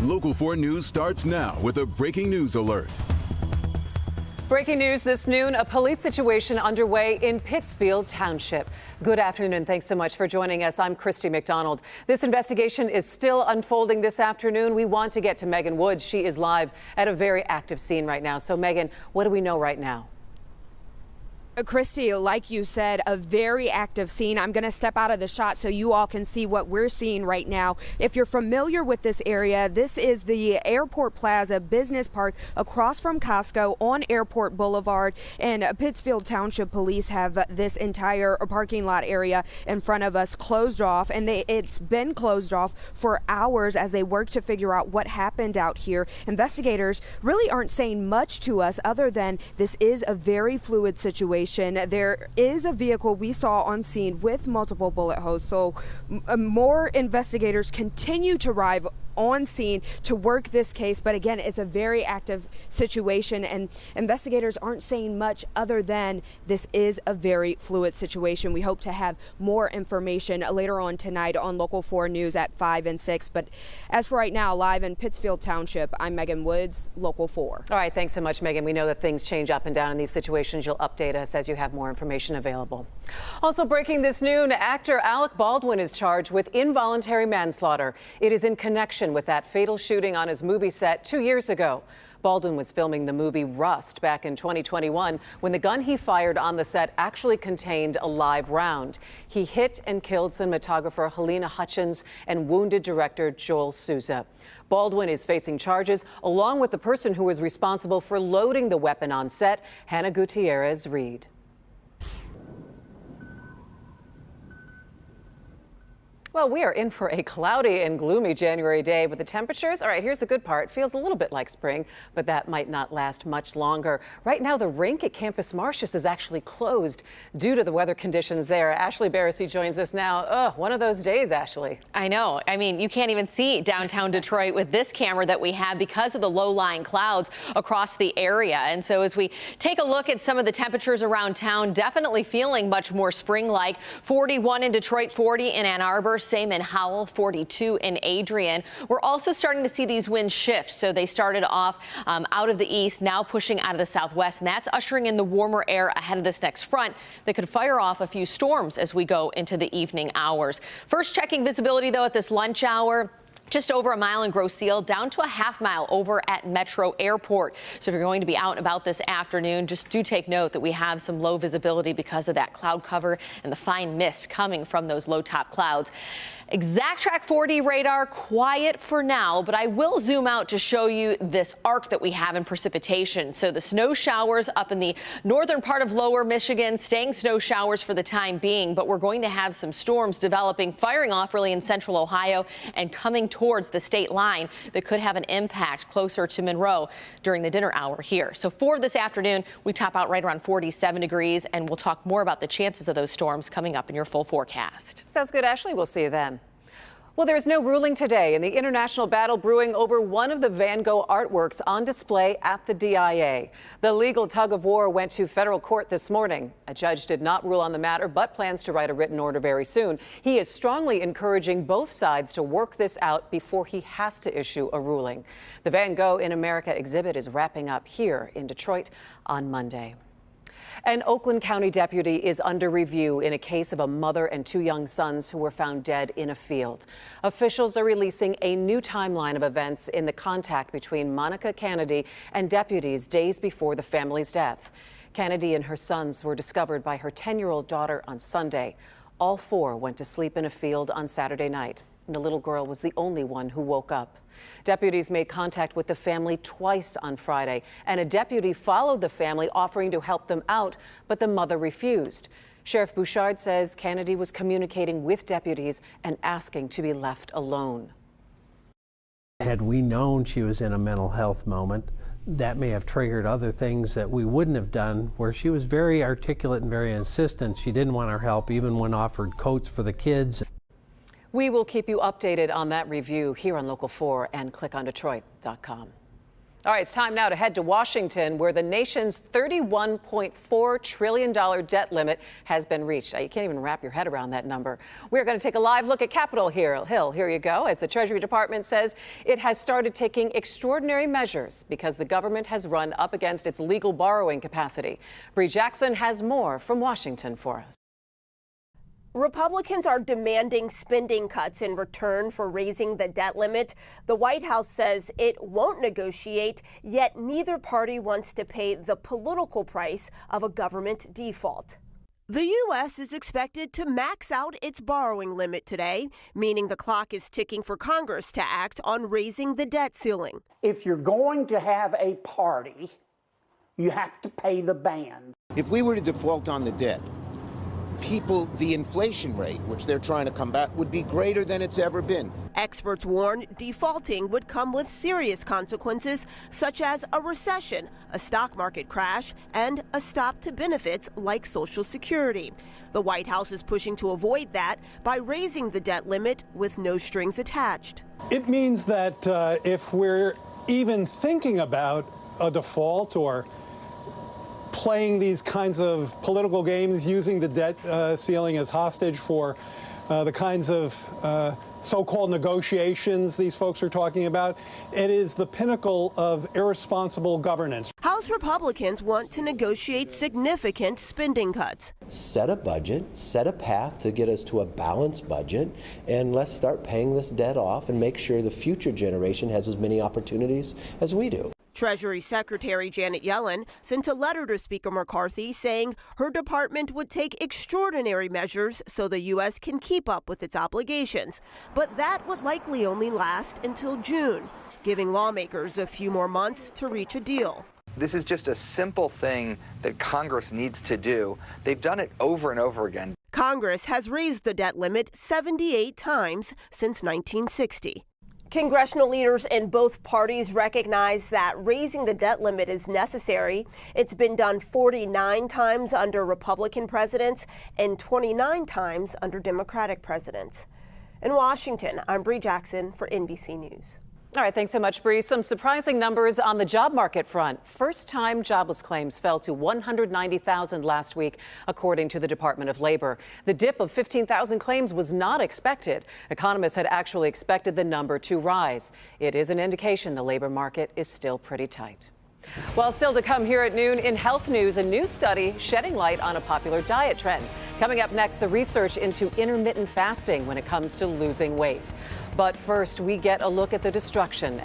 Local 4 News starts now with a breaking news alert. Breaking news this noon, a police situation underway in Pittsfield Township. Good afternoon and thanks so much for joining us. I'm Christy McDonald. This investigation is still unfolding this afternoon. We want to get to Megan Woods. She is live at a very active scene right now. So Megan, what do we know right now? Christy, like you said, a very active scene. I'm going to step out of the shot so you all can see what we're seeing right now. If you're familiar with this area, this is the Airport Plaza Business Park across from Costco on Airport Boulevard. And Pittsfield Township Police have this entire parking lot area in front of us closed off. And it's been closed off for hours as they work to figure out what happened out here. Investigators really aren't saying much to us other than this is a very fluid situation. There is a vehicle we saw on scene with multiple bullet holes, so more investigators continue to arrive on scene to work this case. But again, it's a very active situation and investigators aren't saying much other than this is a very fluid situation. We hope to have more information later on tonight on Local 4 News at 5 and 6. But as for right now, live in Pittsfield Township, I'm Megan Woods, Local 4. All right, thanks so much, Megan. We know that things change up and down in these situations. You'll update us as you have more information available. Also breaking this noon, actor Alec Baldwin is charged with involuntary manslaughter. It is in connection with that fatal shooting on his movie set 2 years ago. Baldwin was filming the movie Rust back in 2021 when the gun he fired on the set actually contained a live round. He hit and killed cinematographer Helena Hutchins and wounded director Joel Souza. Baldwin is facing charges along with the person who was responsible for loading the weapon on set, Hannah Gutierrez-Reed. Well, we are in for a cloudy and gloomy January day, but the temperatures, all right, here's the good part, feels a little bit like spring, but that might not last much longer. Right now, the rink at Campus Martius is actually closed due to the weather conditions there. Ashley Barrissey joins us now. Oh, one of those days, Ashley. I know. I mean, you can't even see downtown Detroit with this camera that we have because of the low-lying clouds across the area. And so as we take a look at some of the temperatures around town, definitely feeling much more spring-like. 41 in Detroit, 40 in Ann Arbor. Same in Howell, 42 in Adrian. We're also starting to see these winds shift. So they started off out of the east, now pushing out of the southwest, and that's ushering in the warmer air ahead of this next front that could fire off a few storms as we go into the evening hours. First checking visibility, though, at this lunch hour. Just over a mile in Grosse Ile, down to a half mile over at Metro Airport. So if you're going to be out and about this afternoon, just do take note that we have some low visibility because of that cloud cover and the fine mist coming from those low top clouds. Exactrack 4D radar quiet for now, but I will zoom out to show you this arc that we have in precipitation. So the snow showers up in the northern part of lower Michigan, staying snow showers for the time being, but we're going to have some storms developing, firing off really in central Ohio and coming towards the state line that could have an impact closer to Monroe during the dinner hour here. So for this afternoon, we top out right around 47 degrees, and we'll talk more about the chances of those storms coming up in your full forecast. Sounds good, Ashley. We'll see you then. Well, there's no ruling today in the international battle brewing over one of the Van Gogh artworks on display at the DIA. The legal tug of war went to federal court this morning. A judge did not rule on the matter, but plans to write a written order very soon. He is strongly encouraging both sides to work this out before he has to issue a ruling. The Van Gogh in America exhibit is wrapping up here in Detroit on Monday. An Oakland County deputy is under review in a case of a mother and two young sons who were found dead in a field. Officials are releasing a new timeline of events in the contact between Monica Kennedy and deputies days before the family's death. Kennedy and her sons were discovered by her 10-year-old daughter on Sunday. All four went to sleep in a field on Saturday night. The little girl was the only one who woke up. Deputies made contact with the family twice on Friday, and a deputy followed the family offering to help them out, but the mother refused. Sheriff Bouchard says Kennedy was communicating with deputies and asking to be left alone. Had we known she was in a mental health moment, that may have triggered other things that we wouldn't have done, where she was very articulate and very insistent. She didn't want our help even when offered coats for the kids. We will keep you updated on that review here on Local 4 and clickondetroit.com. All right, it's time now to head to Washington, where the nation's $31.4 trillion debt limit has been reached. You can't even wrap your head around that number. We're going to take a live look at Capitol Hill. Here you go, as the Treasury Department says it has started taking extraordinary measures because the government has run up against its legal borrowing capacity. Bree Jackson has more from Washington for us. Republicans are demanding spending cuts in return for raising the debt limit. The White House says it won't negotiate, yet neither party wants to pay the political price of a government default. The U.S. is expected to max out its borrowing limit today, meaning the clock is ticking for Congress to act on raising the debt ceiling. If you're going to have a party, you have to pay the band. If we were to default on the debt, the inflation rate, which they're trying to combat, would be greater than it's ever been. Experts warn defaulting would come with serious consequences, such as a recession, a stock market crash, and a stop to benefits like Social Security. The White House is pushing to avoid that by raising the debt limit with no strings attached. It means that if we're even thinking about a default or playing these kinds of political games, using the debt ceiling as hostage for the kinds of so-called negotiations these folks are talking about, it is the pinnacle of irresponsible governance. House Republicans want to negotiate significant spending cuts. Set a budget, set a path to get us to a balanced budget, and let's start paying this debt off and make sure the future generation has as many opportunities as we do. Treasury Secretary Janet Yellen sent a letter to Speaker McCarthy saying her department would take extraordinary measures so the U.S. can keep up with its obligations. But that would likely only last until June, giving lawmakers a few more months to reach a deal. This is just a simple thing that Congress needs to do. They've done it over and over again. Congress has raised the debt limit 78 times since 1960. Congressional leaders in both parties recognize that raising the debt limit is necessary. It's been done 49 times under Republican presidents and 29 times under Democratic presidents. In Washington, I'm Bree Jackson for NBC News. All right, thanks so much, Bree. Some surprising numbers on the job market front. First-time jobless claims fell to 190,000 last week, according to the Department of Labor. The dip of 15,000 claims was not expected. Economists had actually expected the number to rise. It is an indication the labor market is still pretty tight. Well, still to come here at noon in health news, a new study shedding light on a popular diet trend. Coming up next, the research into intermittent fasting when it comes to losing weight. But first, we get a look at the destruction